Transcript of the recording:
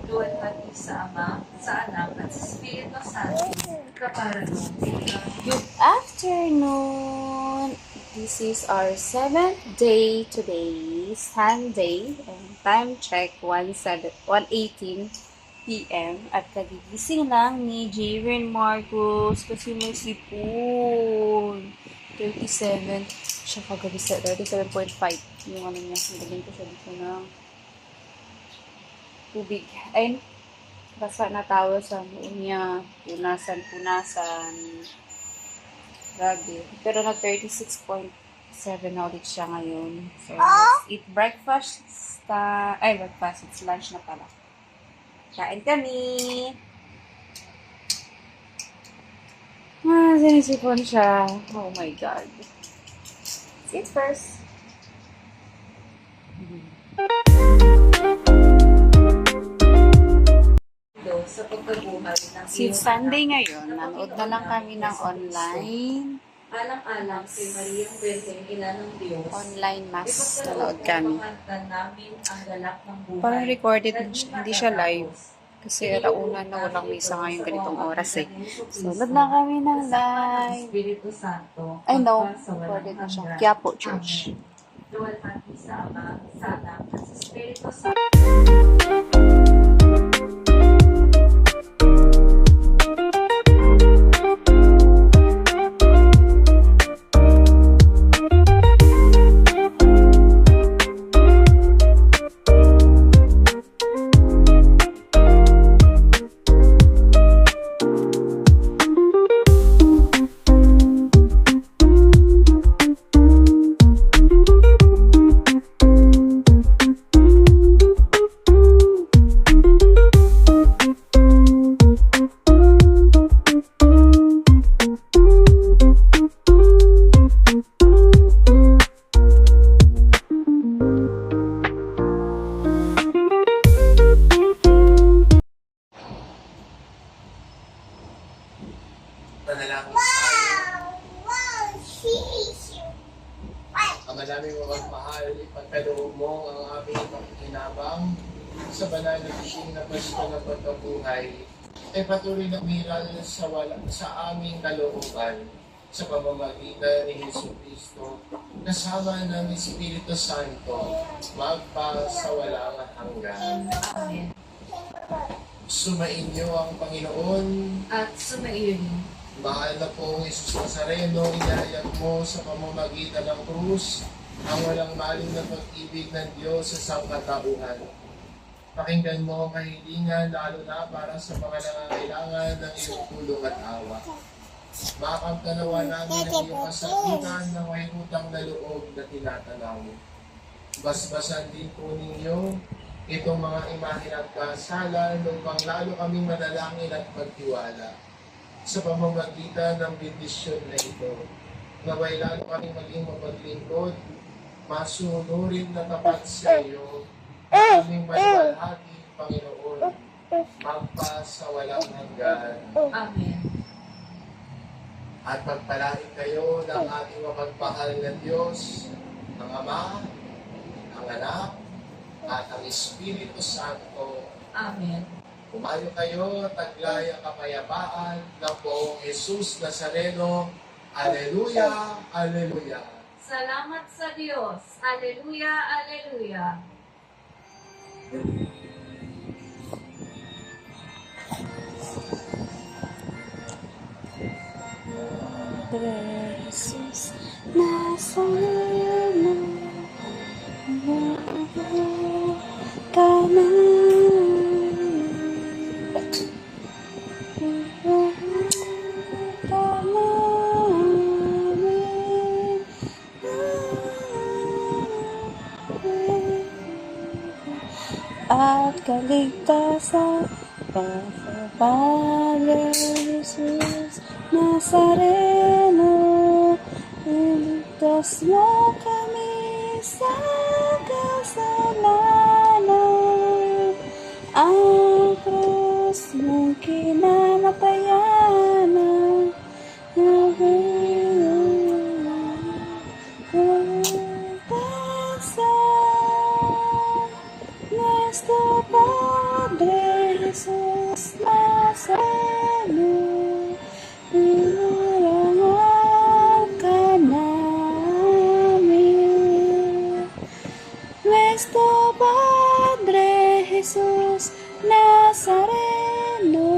luwalhati sa Ama, sa Anak, at sa Espiritu Santo, kapara noong Good afternoon! This is our 7th day today, Sunday, and time check 1:18 p.m. At kagigising lang ni Jaren Marcos kasi may sipon. 37, siya kagabi sa 37.5 yung ano niya. Nilagyan ko siya dito ng tubig. Ay, basa na tawel sa noon niya. Punasan. Grabe. Pero na 36.7 na ulit siya ngayon. So, let's eat breakfast. Breakfast. It's lunch na pala. Kain kami! Sinisipon siya. Oh my God. Sit first. sa pagkabuhay ng Since Sunday ngayon, nanood na lang kami ng online. Alang-alang kay Mariang Benteng, ina ng Diyos. Online mass. Nanood kami. Namin ang galak ng buhay. Parang recorded, hindi siya live. Kasi alauna na walang misa ngayong ganitong oras eh. So, nanood na kami ng live. Espiritu Santo. I know, recorded na siya. Quiapo Church. Luwalhati sa Ama, sa Anak, at sa Espiritu Santo. Panalangin tayo. Ang malaming mapagmahal, ipagkaloob mo ang aming pakikinabang sa banal na tingin na Pasko na pagkabuhay ay patuloy na umiral sa aming kalooban sa pamamagitan ni Jesucristo kasama ng Espiritu Santo magpasawalang hanggan. Amen. Sumainyo ang Panginoon. At sumaiyon. Mahal na pong Jesus Nazareno, inayag mo sa pamamagitan ng krus ang walang maling na pag-ibig ng Diyos sa sangkatauhan. Pakinggan mo ang kahilingan lalo na para sa mga nangangailangan ng iyong tulong at awa. Makamtanawa namin ang iyong kasakitan na may utang na loob na tinatanaw. Basbasan din po ninyo itong mga imahe at kasalan upang lalo kaming madalangin at magtiwala. Sa pamamagitan ng bendisyon na ito, naway lalo kaming maging mapaglingkod, masunurin na tapat sa iyo, aming maliwalhati, Panginoon, magpasawalang hanggan. Amen. At magpalain kayo ng ating mapagmahal na Diyos, ang Ama, ang Anak, at ang Espiritu Santo. Amen. Kumayo kayo at taglay ang kapayapaan ng poong Jesus Nazareno. Alleluia, Alleluia. Salamat sa Diyos. Alleluia, Alleluia. Jesus Nazareno, ka at kaligtasan sa Padre Jesus Nazareno, iligtas mo kami sa kasalanan. Ang krus mong kinamatayan Nuestro Padre Jesus Nazareno, inurangan ka namin. Nuestro Padre Jesus Nazareno,